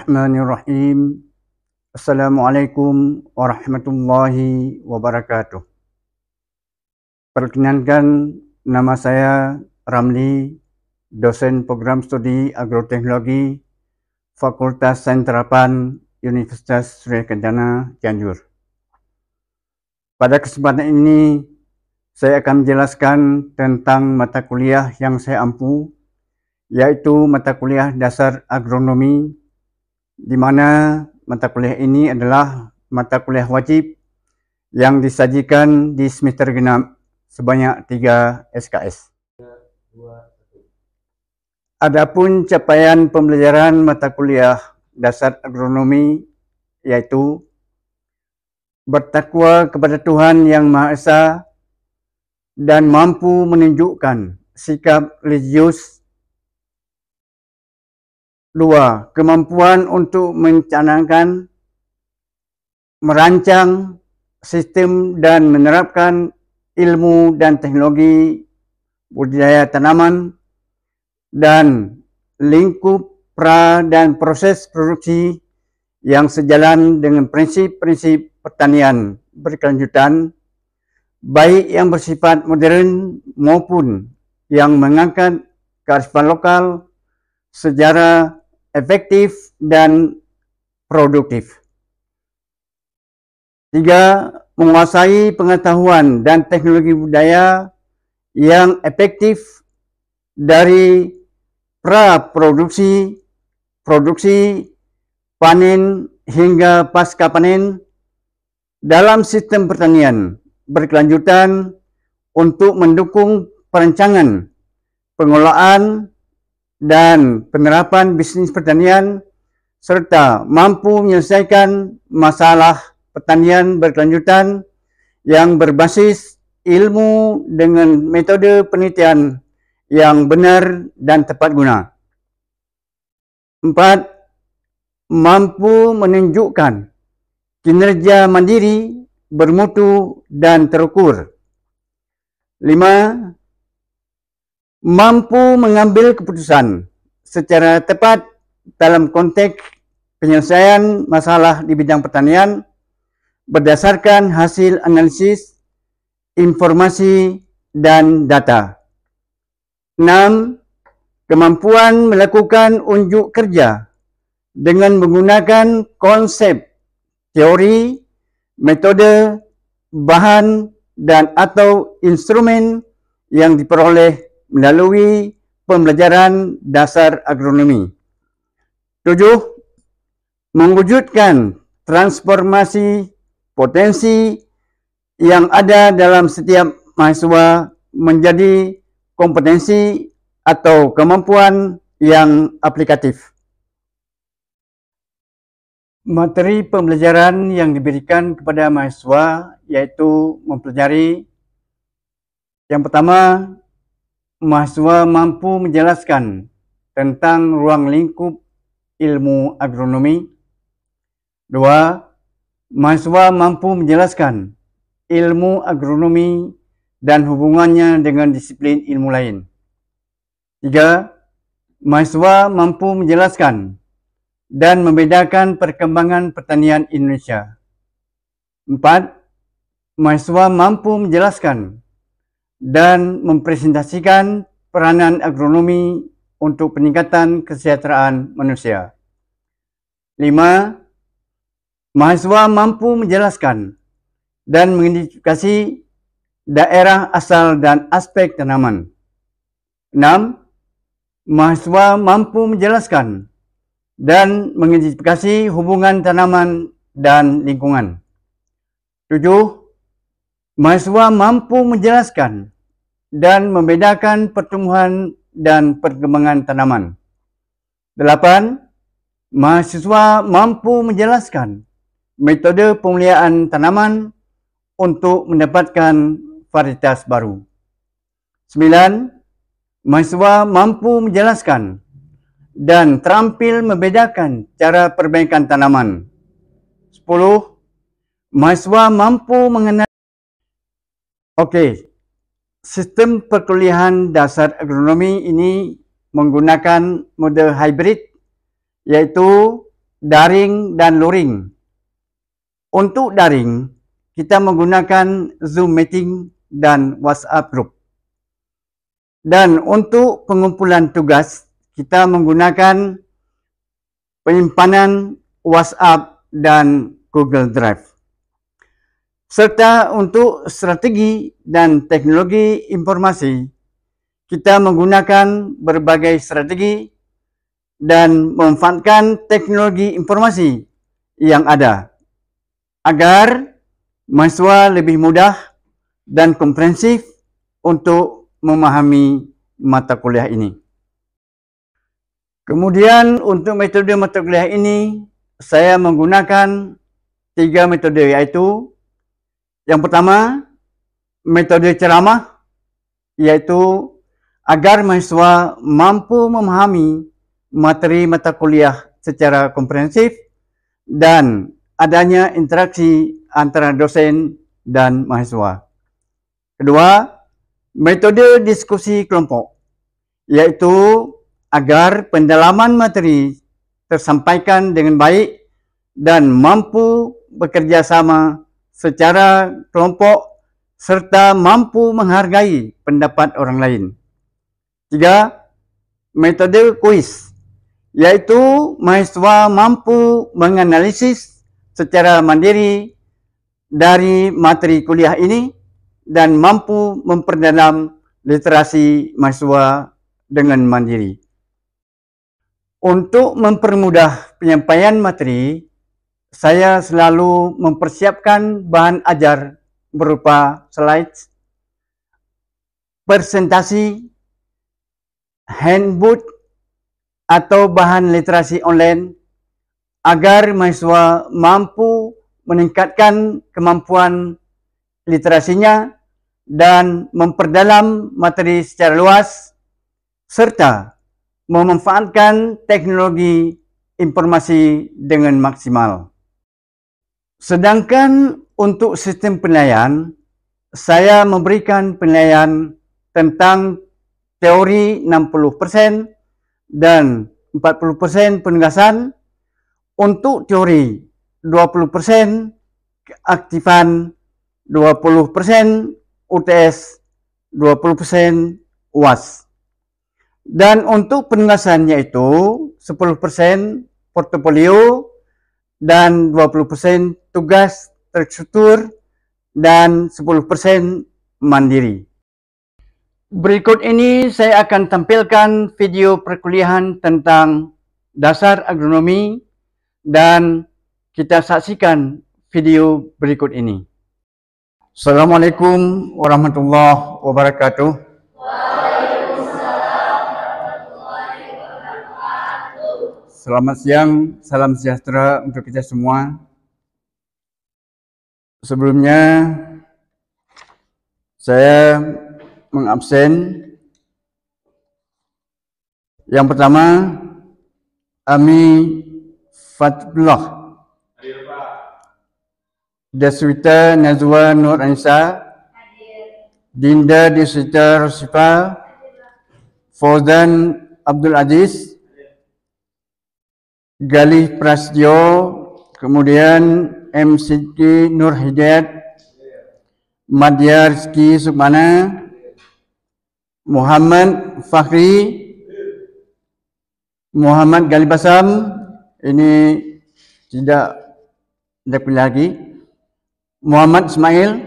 Bismillahirrahmanirrahim. Assalamualaikum warahmatullahi wabarakatuh. Perkenalkan, nama saya Ramli, dosen program studi agroteknologi Fakultas Sains Terapan Universitas Suria Kencana, Cianjur. Pada kesempatan ini, saya akan menjelaskan tentang mata kuliah yang saya ampu, yaitu mata kuliah dasar agronomi, di mana mata kuliah ini adalah mata kuliah wajib yang disajikan di semester genap sebanyak 3 SKS. Adapun capaian pembelajaran mata kuliah dasar agronomi yaitu bertakwa kepada Tuhan Yang Maha Esa dan mampu menunjukkan sikap religius. 2. Kemampuan untuk mencanangkan, merancang sistem dan menerapkan ilmu dan teknologi budidaya tanaman dan lingkup pra dan proses produksi yang sejalan dengan prinsip-prinsip pertanian berkelanjutan, baik yang bersifat modern maupun yang mengangkat kearifan lokal secara efektif dan produktif. 3. Menguasai pengetahuan dan teknologi budaya yang efektif dari pra-produksi, produksi, panen hingga pasca panen dalam sistem pertanian berkelanjutan untuk mendukung perancangan, pengelolaan, dan penerapan bisnis pertanian serta mampu menyelesaikan masalah pertanian berkelanjutan yang berbasis ilmu dengan metode penelitian yang benar dan tepat guna. 4. Mampu menunjukkan kinerja mandiri, bermutu dan terukur. 5. Mampu mengambil keputusan secara tepat dalam konteks penyelesaian masalah di bidang pertanian berdasarkan hasil analisis, informasi, dan data. 6. Kemampuan melakukan unjuk kerja dengan menggunakan konsep, teori, metode, bahan, dan atau instrumen yang diperoleh melalui pembelajaran dasar agronomi. 7. Mewujudkan transformasi potensi yang ada dalam setiap mahasiswa menjadi kompetensi atau kemampuan yang aplikatif. Materi pembelajaran yang diberikan kepada mahasiswa yaitu mempelajari yang pertama, mahasiswa mampu menjelaskan tentang ruang lingkup ilmu agronomi. 2. Mahasiswa mampu menjelaskan ilmu agronomi dan hubungannya dengan disiplin ilmu lain. 3. Mahasiswa mampu menjelaskan dan membedakan perkembangan pertanian Indonesia. 4. Mahasiswa mampu menjelaskan dan mempresentasikan peranan agronomi untuk peningkatan kesejahteraan manusia. 5. Mahasiswa mampu menjelaskan dan mengidentifikasi daerah asal dan aspek tanaman. 6. Mahasiswa mampu menjelaskan dan mengidentifikasi hubungan tanaman dan lingkungan. 7. Mahasiswa mampu menjelaskan dan membedakan pertumbuhan dan perkembangan tanaman. 8. Mahasiswa mampu menjelaskan metode pemeliharaan tanaman untuk mendapatkan varietas baru. 9. Mahasiswa mampu menjelaskan dan terampil membedakan cara perbaikan tanaman. 10. Mahasiswa mampu mengenal sistem perkuliahan dasar agronomi ini menggunakan model hybrid, yaitu daring dan luring. Untuk daring, kita menggunakan Zoom meeting dan WhatsApp group. Dan untuk pengumpulan tugas, kita menggunakan penyimpanan WhatsApp dan Google Drive. Serta untuk strategi dan teknologi informasi, kita menggunakan berbagai strategi dan memanfaatkan teknologi informasi yang ada agar mahasiswa lebih mudah dan komprehensif untuk memahami mata kuliah ini. Kemudian untuk metode mata kuliah ini, saya menggunakan 3 metode, yaitu yang pertama, metode ceramah, yaitu agar mahasiswa mampu memahami materi mata kuliah secara komprehensif dan adanya interaksi antara dosen dan mahasiswa. Kedua, metode diskusi kelompok, yaitu agar pendalaman materi tersampaikan dengan baik dan mampu bekerja sama secara kelompok serta mampu menghargai pendapat orang lain. 3. Metode kuis, yaitu mahasiswa mampu menganalisis secara mandiri dari materi kuliah ini dan mampu memperdalam literasi mahasiswa dengan mandiri. Untuk mempermudah penyampaian materi, saya selalu mempersiapkan bahan ajar berupa slides, presentasi, handbook atau bahan literasi online agar mahasiswa mampu meningkatkan kemampuan literasinya dan memperdalam materi secara luas serta memanfaatkan teknologi informasi dengan maksimal. Sedangkan untuk sistem penilaian, saya memberikan penilaian tentang teori 60% dan 40% penugasan. Untuk teori 20%, keaktifan 20%, UTS 20%, UAS. Dan untuk penugasan yaitu 10% portofolio dan 20% tugas terstruktur dan 10% mandiri. Berikut ini saya akan tampilkan video perkuliahan tentang dasar agronomi dan kita saksikan video berikut ini. Assalamualaikum warahmatullahi wabarakatuh. Waalaikumsalam warahmatullahi wabarakatuh. Selamat siang, salam sejahtera untuk kita semua. Sebelumnya, saya mengabsen. Yang pertama, Ami Fatullah, Deswita Nazwa Nur Anissa, Dinda Deswita Rosifa, Fauzan Abdul Aziz, Galih Prasetyo, kemudian M. Sidki Nur Hidayat, Madya Rizki Sukmana, Muhammad Fakhri, Muhammad Galih Basam, ini tidak dipilih lagi, Muhammad Ismail,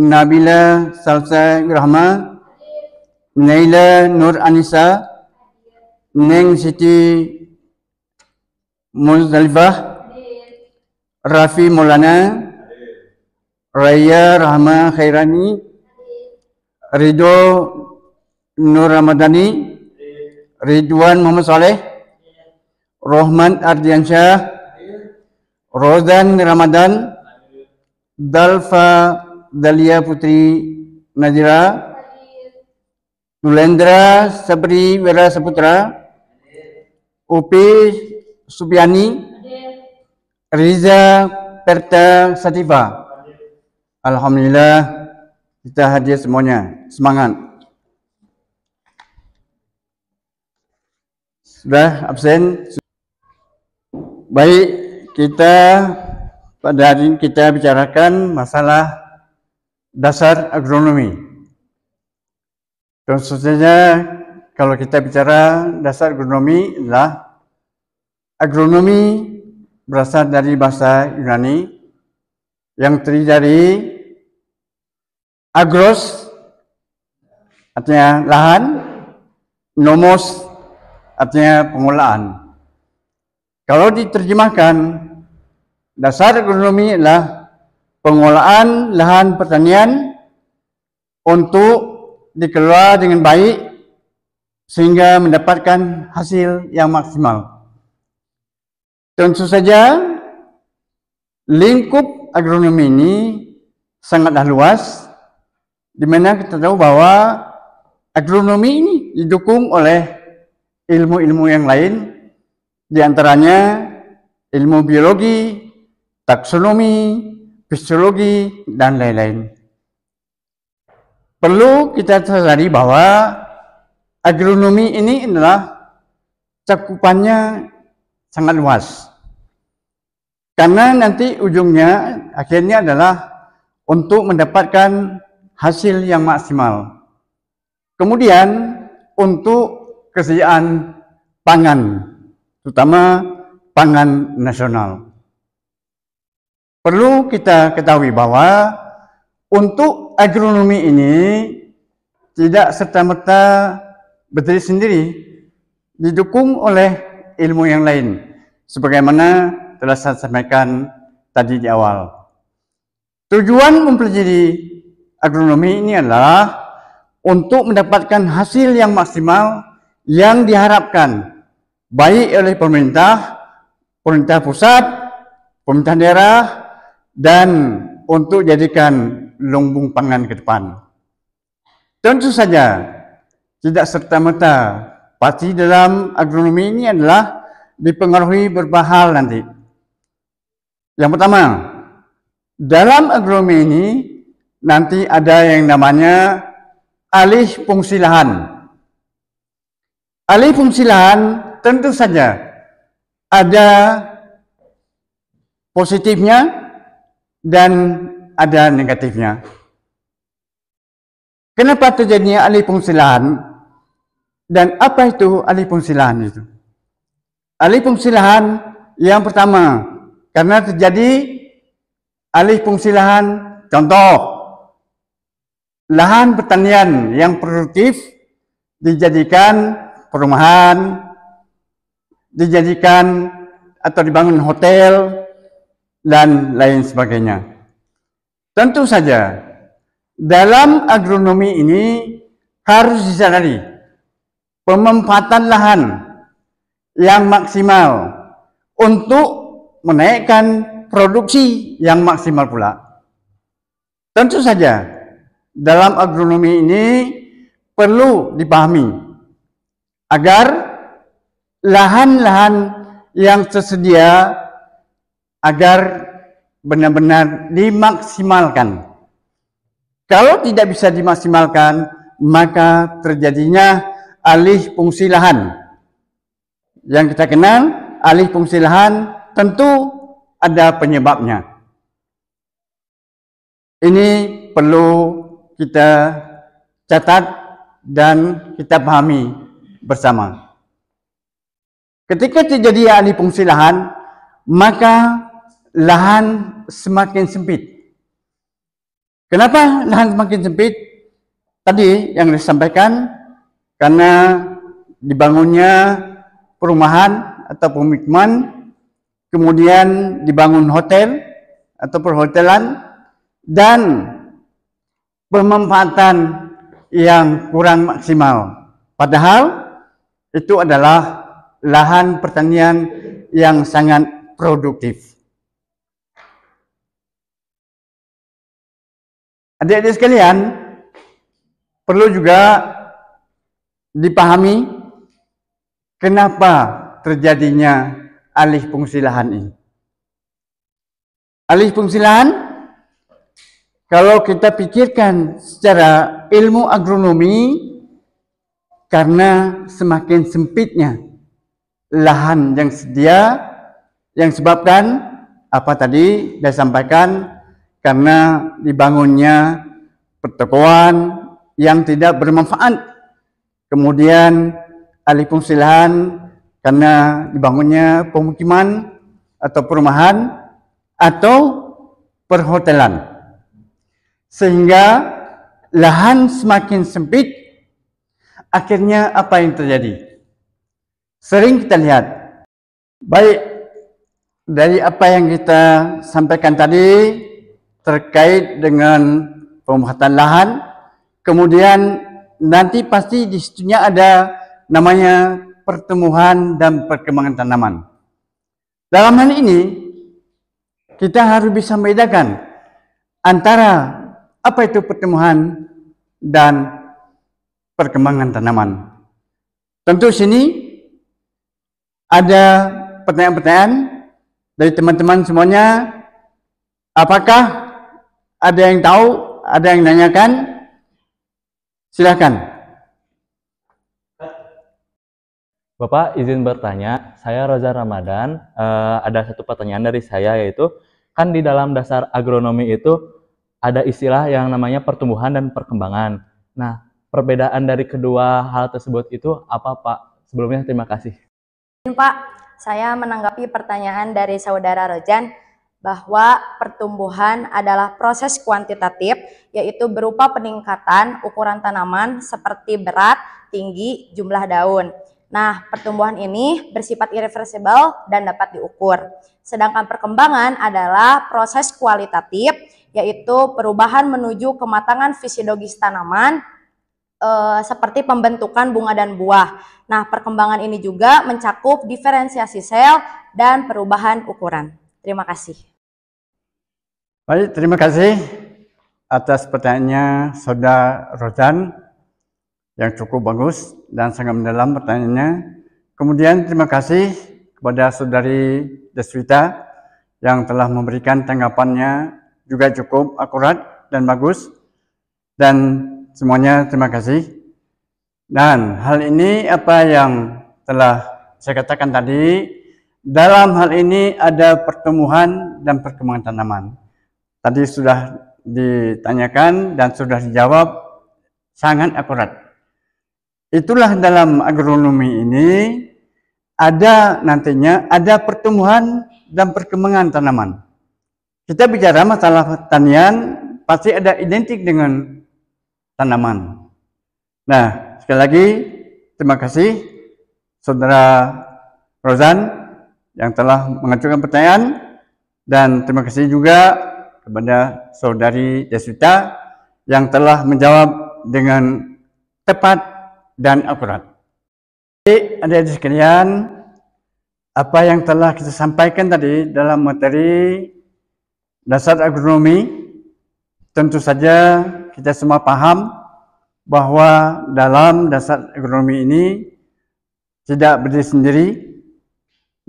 Nabila Salsa Rahma, Naila Nur Anissa, Neng Siti Muzdalifah, Rafi Maulana, Raya Rahma Khairani, Ridho Nur Ramadhani, Ridwan Muhammad Saleh, Rohman Ardiansyah, Rozan Ramadan, Dalfa Dalia Putri Nazira, Nulendra Sabri Wira Saputra, Upi Supiani, Riza Perta Sativa. Alhamdulillah kita hadir semuanya. Semangat. Sudah absen? Baik, kita pada hari ini kita bicarakan masalah dasar agronomi. Tentu saja kalau kita bicara dasar agronomi adalah agronomi berasal dari bahasa Yunani yang terdiri dari agros artinya lahan, nomos artinya pengolahan. Kalau diterjemahkan, dasar agronomi adalah pengolahan lahan pertanian untuk dikelola dengan baik sehingga mendapatkan hasil yang maksimal. Tentu saja lingkup agronomi ini sangatlah luas, di mana kita tahu bahwa agronomi ini didukung oleh ilmu-ilmu yang lain, di antaranya ilmu biologi, taksonomi, fisiologi, dan lain-lain. Perlu kita sadari bahwa agronomi ini adalah cakupannya sangat luas. Karena nanti ujungnya, akhirnya adalah untuk mendapatkan hasil yang maksimal. Kemudian untuk kesediaan pangan, terutama pangan nasional. Perlu kita ketahui bahwa untuk agronomi ini tidak serta-merta berdiri sendiri, didukung oleh ilmu yang lain, sebagaimana telah saya sampaikan tadi di awal. Tujuan mempelajari agronomi ini adalah untuk mendapatkan hasil yang maksimal yang diharapkan baik oleh pemerintah pusat, pemerintah daerah, dan untuk jadikan lumbung pangan ke depan. Tentu saja tidak serta-merta pasti dalam agronomi ini adalah dipengaruhi beberapa hal nanti. Yang pertama, dalam agronomi ini nanti ada yang namanya alih fungsi lahan. Alih fungsi lahan tentu saja ada positifnya dan ada negatifnya. Kenapa terjadinya alih fungsi lahan? Dan apa itu alih fungsi lahan itu? Alih fungsi lahan yang pertama, karena terjadi alih fungsi lahan, contoh, lahan pertanian yang produktif dijadikan perumahan, dijadikan atau dibangun hotel, dan lain sebagainya. Tentu saja, dalam agronomi ini harus disadari pemanfaatan lahan yang maksimal untuk menaikkan produksi yang maksimal pula. Tentu saja, dalam agronomi ini perlu dipahami agar lahan-lahan yang tersedia agar benar-benar dimaksimalkan. Kalau tidak bisa dimaksimalkan, maka terjadinya alih fungsi lahan. Yang kita kenal, alih fungsi lahan tentu ada penyebabnya. Ini perlu kita catat dan kita pahami bersama. Ketika terjadi alih fungsi lahan, maka lahan semakin sempit. Kenapa lahan semakin sempit? Tadi yang disampaikan, karena dibangunnya perumahan atau pemukiman, kemudian dibangun hotel atau perhotelan, dan pemanfaatan yang kurang maksimal. Padahal itu adalah lahan pertanian yang sangat produktif. Adik-adik sekalian, perlu juga dipahami kenapa terjadinya alih fungsi lahan ini. Alih fungsi lahan, kalau kita pikirkan secara ilmu agronomi, karena semakin sempitnya lahan yang sedia, Yang sebabkan apa tadi saya sampaikan, karena dibangunnya pertokoan yang tidak bermanfaat. Kemudian alih fungsi lahan karena dibangunnya pemukiman atau perumahan atau perhotelan. Sehingga lahan semakin sempit, akhirnya apa yang terjadi? Sering kita lihat, baik dari apa yang kita sampaikan tadi terkait dengan pemanfaatan lahan, kemudian nanti pasti di situnya ada namanya pertumbuhan dan perkembangan tanaman. Dalam hal ini, kita harus bisa membedakan antara apa itu pertumbuhan dan perkembangan tanaman. Tentu sini ada pertanyaan-pertanyaan dari teman-teman semuanya. Apakah ada yang tahu, ada yang nanyakan? Silakan. Bapak izin bertanya, saya Roza Ramadan. Ada satu pertanyaan dari saya, yaitu kan di dalam dasar agronomi itu ada istilah yang namanya pertumbuhan dan perkembangan. Nah, perbedaan dari kedua hal tersebut itu apa, Pak? Sebelumnya terima kasih. Pak, saya menanggapi pertanyaan dari saudara Rojan bahwa pertumbuhan adalah proses kuantitatif, yaitu berupa peningkatan ukuran tanaman seperti berat, tinggi, jumlah daun. Nah, pertumbuhan ini bersifat irreversibel dan dapat diukur. Sedangkan perkembangan adalah proses kualitatif, yaitu perubahan menuju kematangan fisiologis tanaman seperti pembentukan bunga dan buah. Nah, perkembangan ini juga mencakup diferensiasi sel dan perubahan ukuran. Terima kasih. Baik, terima kasih atas pertanyaannya Saudara Rozan yang cukup bagus dan sangat mendalam pertanyaannya. Kemudian terima kasih kepada Saudari Deswita yang telah memberikan tanggapannya juga cukup akurat dan bagus. Dan semuanya terima kasih. Dan hal ini apa yang telah saya katakan tadi, dalam hal ini ada pertumbuhan dan perkembangan tanaman. Tadi sudah ditanyakan dan sudah dijawab sangat akurat. Itulah dalam agronomi ini ada nantinya ada pertumbuhan dan perkembangan tanaman. Kita bicara masalah pertanian pasti ada identik dengan tanaman. Nah, sekali lagi terima kasih Saudara Rozan yang telah mengajukan pertanyaan, dan terima kasih juga kepada Saudari Deswita yang telah menjawab dengan tepat dan akurat. Jadi, adik-adik sekalian, apa yang telah kita sampaikan tadi dalam materi dasar agronomi, tentu saja kita semua paham bahwa dalam dasar agronomi ini tidak berdiri sendiri,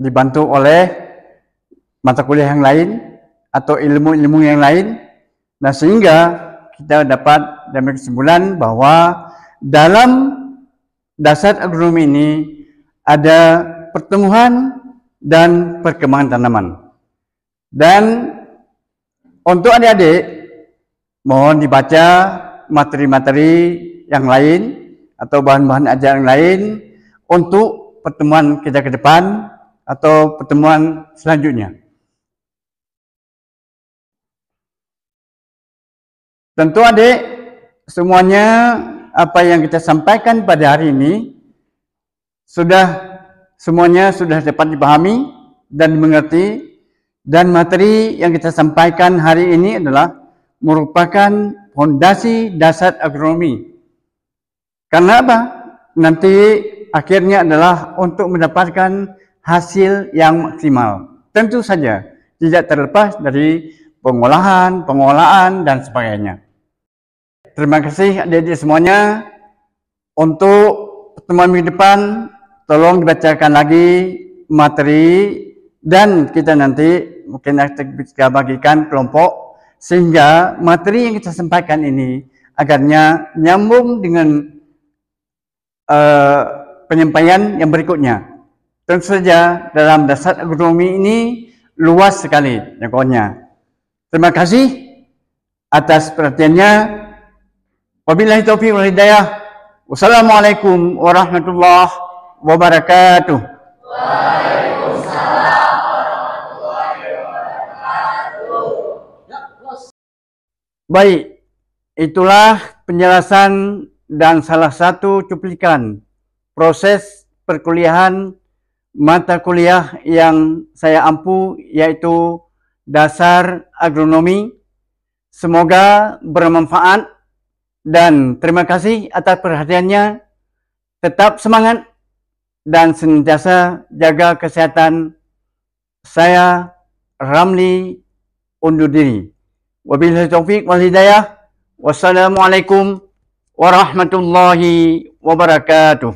dibantu oleh mata kuliah yang lain atau ilmu-ilmu yang lain. Nah, sehingga kita dapat mengambil kesimpulan bahwa dalam dasar agronomi ini ada pertumbuhan dan perkembangan tanaman. Dan untuk adik-adik, mohon dibaca materi-materi yang lain atau bahan-bahan ajaran lain untuk pertemuan kita ke depan atau pertemuan selanjutnya. Tentu adik, semuanya apa yang kita sampaikan pada hari ini semuanya sudah dapat dipahami dan dimengerti, dan materi yang kita sampaikan hari ini adalah merupakan fondasi dasar agronomi. Karena apa? Nanti akhirnya adalah untuk mendapatkan hasil yang maksimal. Tentu saja tidak terlepas dari pengolahan, pengelolaan, dan sebagainya. Terima kasih adik-adik semuanya. Untuk pertemuan minggu depan, tolong dibacakan lagi materi, dan kita nanti mungkin kita bagikan kelompok sehingga materi yang kita sampaikan ini agarnya nyambung dengan penyampaian yang berikutnya. Tentu saja dalam dasar agronomi ini luas sekali jangkauannya. Terima kasih atas perhatiannya. Wabillahi taufiq wal hidayah. Wassalamualaikum warahmatullahi wabarakatuh. Waalaikumsalam warahmatullahi wabarakatuh. Baik, itulah penjelasan dan salah satu cuplikan proses perkuliahan mata kuliah yang saya ampu, yaitu dasar agronomi. Semoga bermanfaat dan terima kasih atas perhatiannya. Tetap semangat dan senantiasa jaga kesehatan. Saya Ramli undur diri. Wabillahi taufiq wal hidayah. Wassalamualaikum warahmatullahi wabarakatuh.